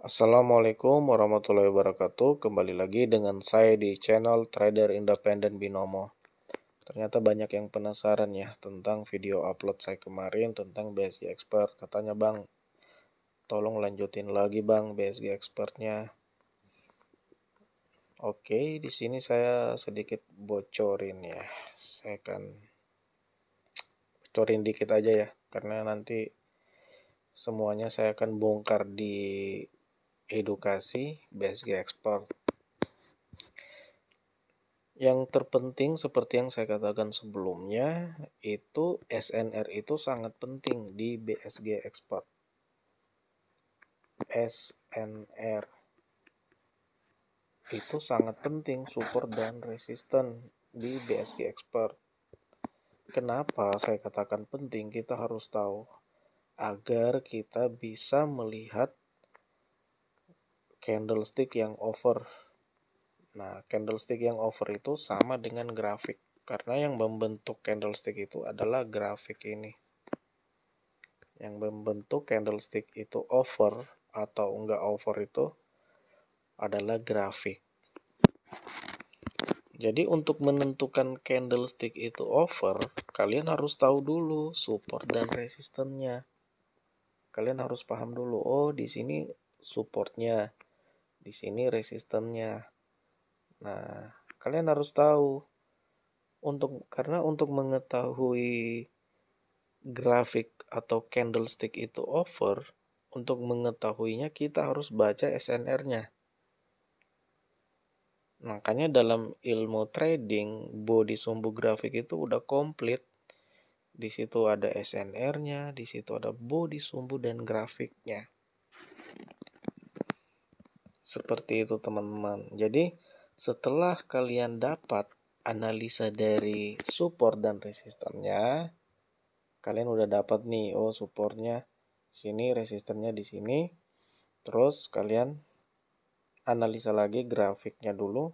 Assalamualaikum warahmatullahi wabarakatuh. Kembali lagi dengan saya di channel Trader Independen Binomo. Ternyata banyak yang penasaran ya tentang video upload saya kemarin tentang BSG Expert. Katanya bang, tolong lanjutin lagi bang BSG Expertnya. Oke, di sini saya sedikit bocorin ya. Saya akan bocorin dikit aja ya, karena nanti semuanya saya akan bongkar di edukasi BSG Expert. Yang terpenting seperti yang saya katakan sebelumnya, itu SNR itu sangat penting di BSG Expert. SNR itu sangat penting, support dan resisten di BSG Expert. Kenapa saya katakan penting? Kita harus tahu agar kita bisa melihat candlestick yang over. Nah, candlestick yang over itu sama dengan grafik. Karena yang membentuk candlestick itu adalah grafik ini. Yang membentuk candlestick itu over atau enggak over itu adalah grafik. Jadi untuk menentukan candlestick itu over, kalian harus tahu dulu support dan resistennya. Kalian harus paham dulu, oh di sini supportnya, di sini resistennya. Nah, kalian harus tahu karena untuk mengetahui grafik atau candlestick itu over, untuk mengetahuinya kita harus baca SNR-nya. Makanya dalam ilmu trading, body sumbu grafik itu udah komplit. Di situ ada SNR-nya, di situ ada body sumbu dan grafiknya. Seperti itu teman-teman. Jadi setelah kalian dapat analisa dari support dan resistennya, kalian udah dapat nih, oh supportnya sini, resistennya di sini. Terus kalian analisa lagi grafiknya dulu.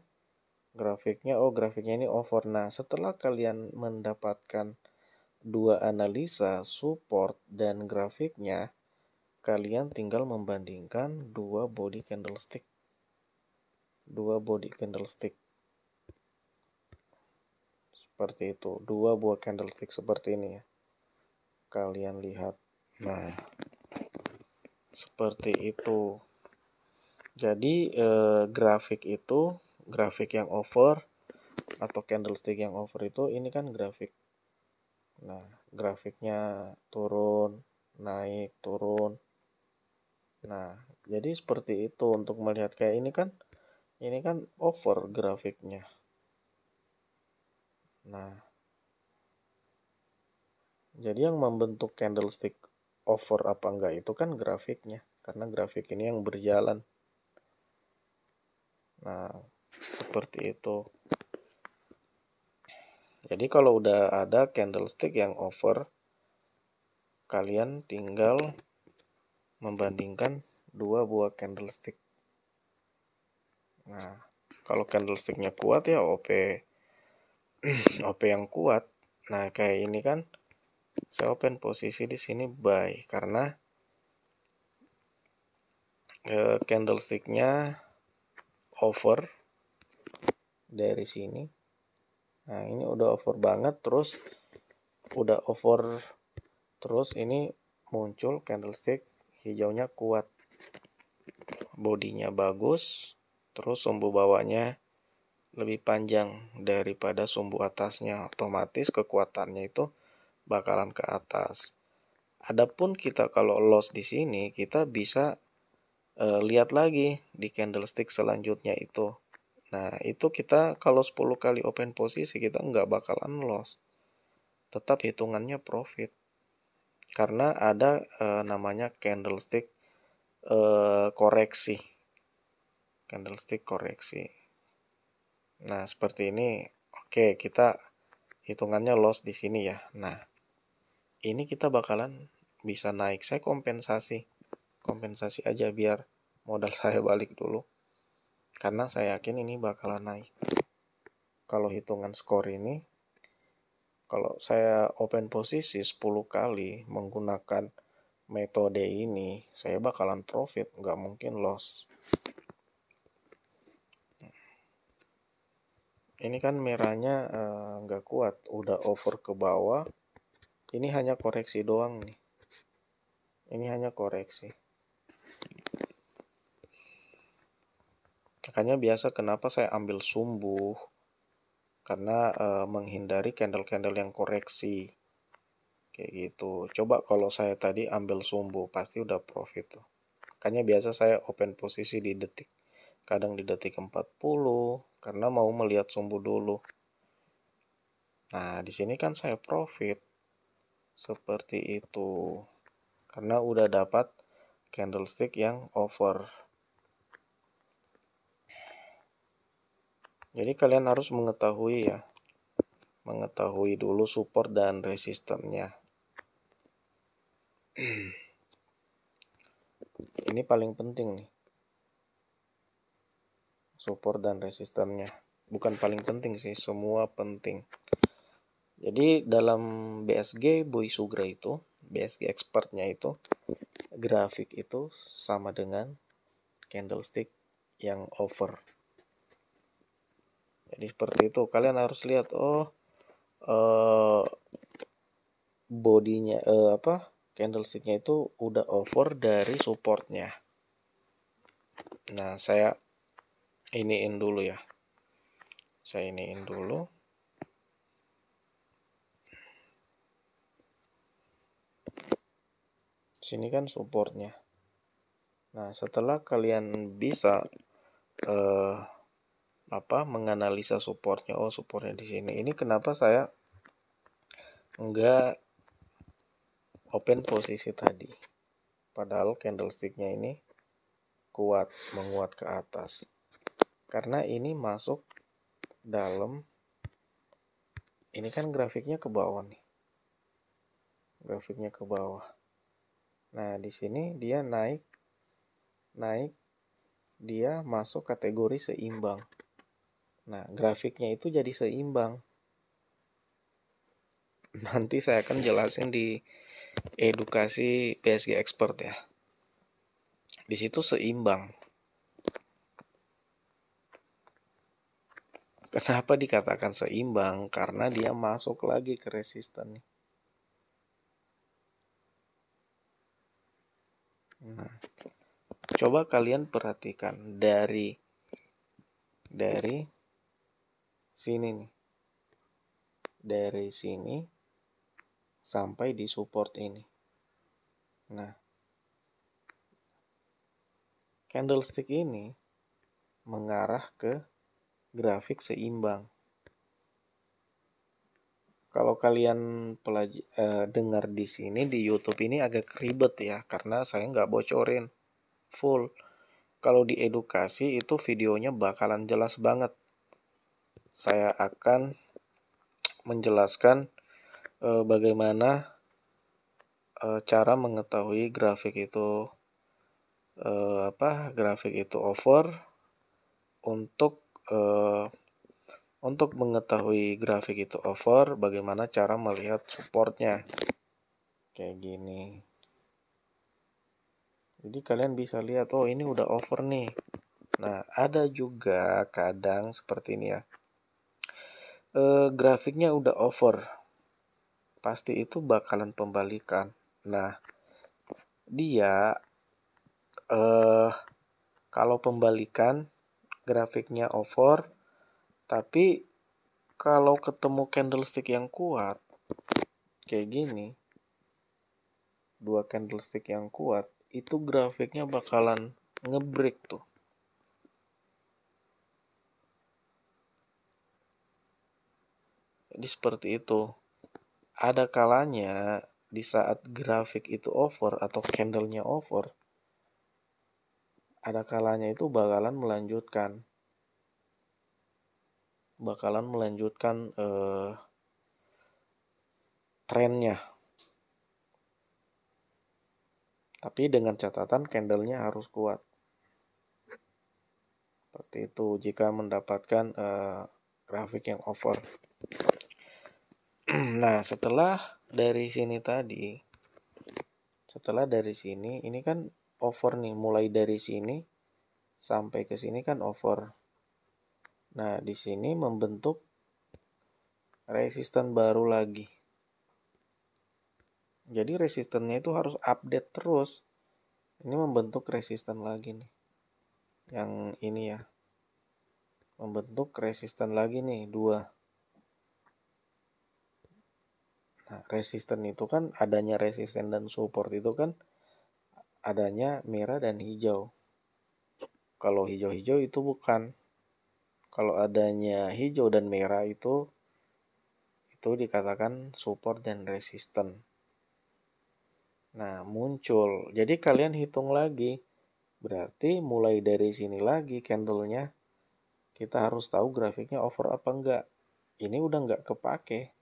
Grafiknya, oh grafiknya ini over. Nah, setelah kalian mendapatkan dua analisa support dan grafiknya, kalian tinggal membandingkan dua body candlestick. Seperti itu, dua buah candlestick seperti ini ya. Kalian lihat. Nah, seperti itu. Jadi grafik yang over atau candlestick yang over itu ini kan grafik. Nah, grafiknya turun, naik, turun. Nah, jadi seperti itu untuk melihat kayak ini kan over grafiknya. Nah, jadi yang membentuk candlestick over apa enggak itu kan grafiknya, karena grafik ini yang berjalan. Nah, seperti itu. Jadi kalau udah ada candlestick yang over, kalian tinggal membandingkan dua buah candlestick. Nah, kalau candlesticknya kuat ya OP yang kuat. Nah, kayak ini kan saya open posisi di sini buy karena candlesticknya over dari sini. Nah, ini udah over banget, terus udah over terus ini muncul candlestick hijaunya kuat, bodinya bagus, terus sumbu bawahnya lebih panjang daripada sumbu atasnya, otomatis kekuatannya itu bakalan ke atas. Adapun kita kalau loss di sini, kita bisa lihat lagi di candlestick selanjutnya itu. Nah, itu kita kalau 10 kali open posisi kita nggak bakalan loss. Tetap hitungannya profit. Karena ada namanya candlestick koreksi. Candlestick koreksi. Nah, seperti ini. Oke, kita hitungannya loss di sini ya. Nah, ini kita bakalan bisa naik. Saya kompensasi aja biar modal saya balik dulu. Karena saya yakin ini bakalan naik. Kalau hitungan skor ini, kalau saya open posisi 10 kali menggunakan metode ini, saya bakalan profit, nggak mungkin loss. Ini kan merahnya nggak kuat, udah over ke bawah. Ini hanya koreksi doang nih. Ini hanya koreksi. Makanya biasa kenapa saya ambil sumbu, karena menghindari candle-candle yang koreksi. Kayak gitu. Coba kalau saya tadi ambil sumbu, pasti udah profit tuh. Makanya biasa saya open posisi di detik. Kadang di detik 40, karena mau melihat sumbu dulu. Nah, di sini kan saya profit. Seperti itu. Karena udah dapat candlestick yang over. Jadi kalian harus mengetahui ya. Mengetahui dulu support dan resistennya. Ini paling penting nih. Support dan resistennya. Bukan paling penting sih, semua penting. Jadi dalam BSG Boy Sugra itu, BSG expertnya itu, grafik itu sama dengan candlestick yang over. Jadi seperti itu, kalian harus lihat, bodinya candlesticknya itu udah over dari supportnya. Nah, saya iniin dulu ya. Saya iniin dulu. Sini kan supportnya. Nah, setelah kalian bisa menganalisa supportnya, supportnya di sini. Ini kenapa saya enggak open posisi tadi. Padahal candlesticknya ini kuat, menguat ke atas. Karena ini masuk dalam, ini kan grafiknya ke bawah nih. Grafiknya ke bawah. Nah, di sini dia naik, dia masuk kategori seimbang. Nah, grafiknya itu jadi seimbang. Nanti saya akan jelasin di edukasi PSG Expert ya. Di situ seimbang. Kenapa dikatakan seimbang? Karena dia masuk lagi ke resisten. Nah, coba kalian perhatikan dari sini nih. Dari sini sampai di support ini. Nah, candlestick ini mengarah ke grafik seimbang. Kalau kalian dengar di sini di YouTube ini agak ribet ya, karena saya nggak bocorin full. Kalau di edukasi itu videonya bakalan jelas banget. Saya akan menjelaskan bagaimana cara mengetahui grafik itu grafik itu over. Untuk mengetahui grafik itu over, bagaimana cara melihat supportnya. Kayak gini. Jadi kalian bisa lihat, ini udah over nih. Nah, ada juga kadang seperti ini ya. Grafiknya udah over. Pasti itu bakalan pembalikan. Nah, dia kalau pembalikan grafiknya over, tapi kalau ketemu candlestick yang kuat kayak gini, dua candlestick yang kuat, itu grafiknya bakalan ngebreak tuh. Jadi seperti itu. Ada kalanya di saat grafik itu over atau candlenya over, ada kalanya itu bakalan melanjutkan trennya. Tapi dengan catatan candlenya harus kuat. Seperti itu jika mendapatkan grafik yang over. Nah, setelah dari sini tadi, Setelah dari sini, ini kan over nih, mulai dari sini sampai ke sini kan over. Nah, di sini membentuk resisten baru lagi. Jadi resistennya itu harus update terus. Ini membentuk resisten lagi nih. Yang ini ya. Membentuk resisten lagi nih, 2. Nah, resisten itu kan adanya resisten dan support itu kan adanya merah dan hijau. Kalau hijau-hijau itu bukan. Kalau adanya hijau dan merah itu dikatakan support dan resisten. Nah, muncul. Jadi kalian hitung lagi. Berarti mulai dari sini lagi candlenya kita harus tahu grafiknya over apa enggak. Ini udah enggak kepake.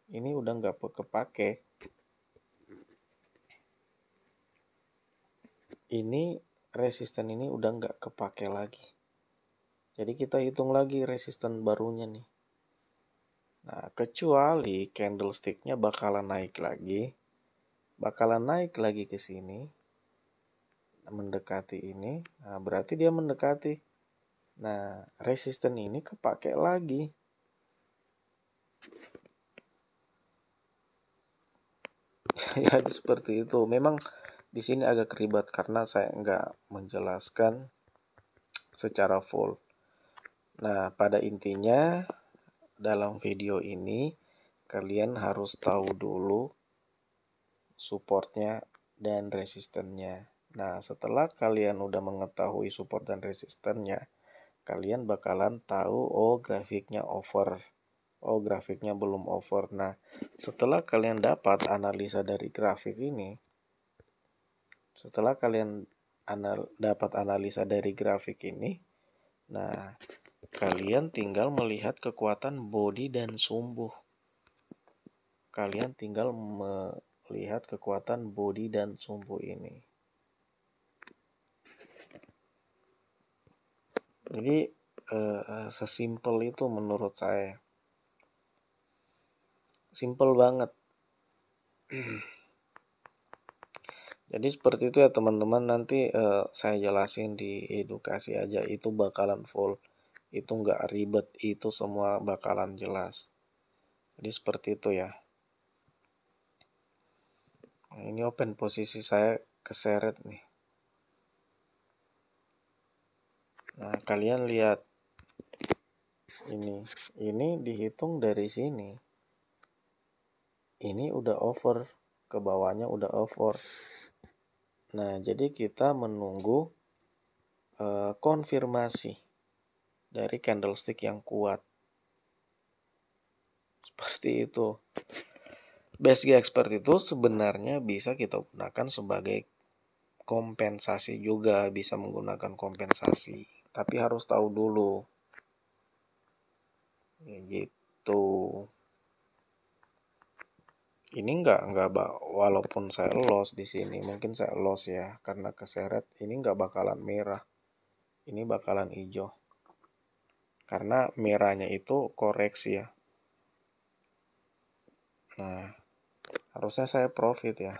Ini udah enggak kepake. Ini resisten ini udah enggak kepake lagi. Jadi kita hitung lagi resisten barunya nih. Nah, kecuali candlesticknya bakalan naik lagi. Bakalan naik lagi ke sini. Mendekati ini. Nah, berarti dia mendekati. Nah, resisten ini kepake lagi. Ya, seperti itu. Memang di sini agak ribet karena saya nggak menjelaskan secara full. Nah, pada intinya dalam video ini kalian harus tahu dulu supportnya dan resistennya. Nah, setelah kalian udah mengetahui support dan resistennya, kalian bakalan tahu, oh grafiknya over, oh grafiknya belum over. Nah, setelah kalian dapat analisa dari grafik ini, setelah kalian dapat analisa dari grafik ini, nah kalian tinggal melihat kekuatan body dan sumbu. Kalian tinggal melihat kekuatan body dan sumbu ini. Jadi sesimpel itu menurut saya. Simple banget. Jadi seperti itu ya teman-teman, nanti saya jelasin di edukasi aja, itu bakalan full, itu nggak ribet, itu semua bakalan jelas. Jadi seperti itu ya. Nah, ini open posisi saya keseret nih. Nah, kalian lihat ini dihitung dari sini. Ini udah over, ke bawahnya udah over. Nah, jadi kita menunggu konfirmasi dari candlestick yang kuat. Seperti itu. BSG Expert itu sebenarnya bisa kita gunakan sebagai kompensasi juga, bisa menggunakan kompensasi. Tapi harus tahu dulu. Ya gitu. Ini enggak walaupun saya loss di sini, mungkin saya loss ya karena keseret, ini enggak bakalan merah. Ini bakalan hijau. Karena merahnya itu koreksi ya. Nah, harusnya saya profit ya.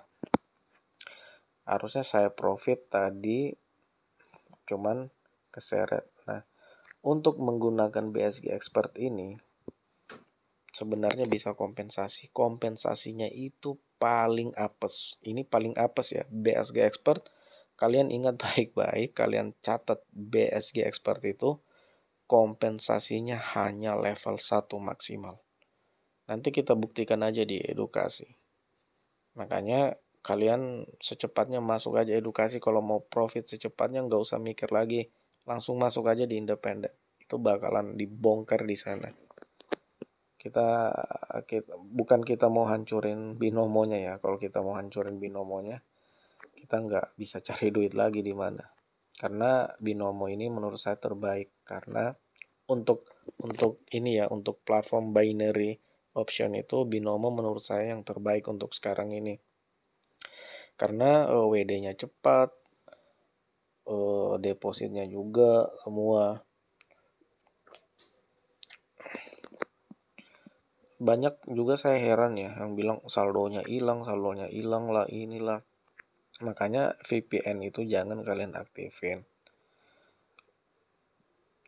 Harusnya saya profit tadi cuman keseret. Nah, untuk menggunakan BSG Expert ini sebenarnya bisa kompensasi. Kompensasinya itu paling apes. Ini paling apes ya. BSG Expert, kalian ingat baik-baik, kalian catat BSG Expert itu kompensasinya hanya level 1 maksimal. Nanti kita buktikan aja di edukasi. Makanya kalian secepatnya masuk aja edukasi. Kalau mau profit secepatnya nggak usah mikir lagi. Langsung masuk aja di independen. Itu bakalan dibongkar di sana. Kita bukan kita mau hancurin binomonya ya. Kalau kita mau hancurin binomonya, kita nggak bisa cari duit lagi di mana. Karena binomo ini menurut saya terbaik. Karena untuk ini ya, untuk platform binary option itu binomo menurut saya yang terbaik untuk sekarang ini. Karena WD-nya cepat, depositnya juga semua. Banyak juga saya heran ya yang bilang saldonya hilang lah, inilah. Makanya VPN itu jangan kalian aktifin.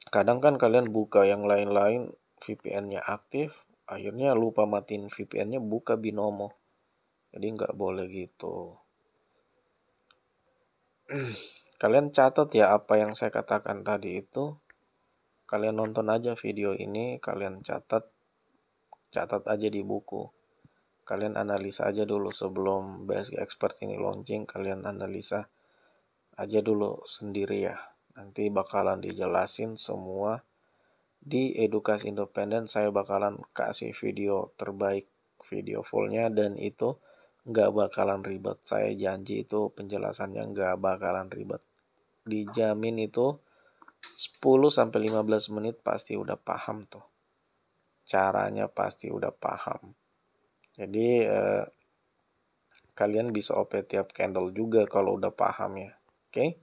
Kadang kan kalian buka yang lain-lain, VPN-nya aktif, akhirnya lupa matiin VPN-nya, buka Binomo. Jadi nggak boleh gitu. Kalian catat ya apa yang saya katakan tadi itu. Kalian nonton aja video ini, kalian catat aja di buku. Kalian analisa aja dulu sebelum Basic Expert ini launching, kalian analisa aja dulu sendiri ya. Nanti bakalan dijelasin semua di Edukasi Independen. Saya bakalan kasih video terbaik, video fullnya, dan itu nggak bakalan ribet. Saya janji itu penjelasannya nggak bakalan ribet. Dijamin itu 10-15 menit pasti udah paham tuh. Caranya pasti udah paham. Jadi kalian bisa OP tiap candle juga kalau udah paham ya. Oke?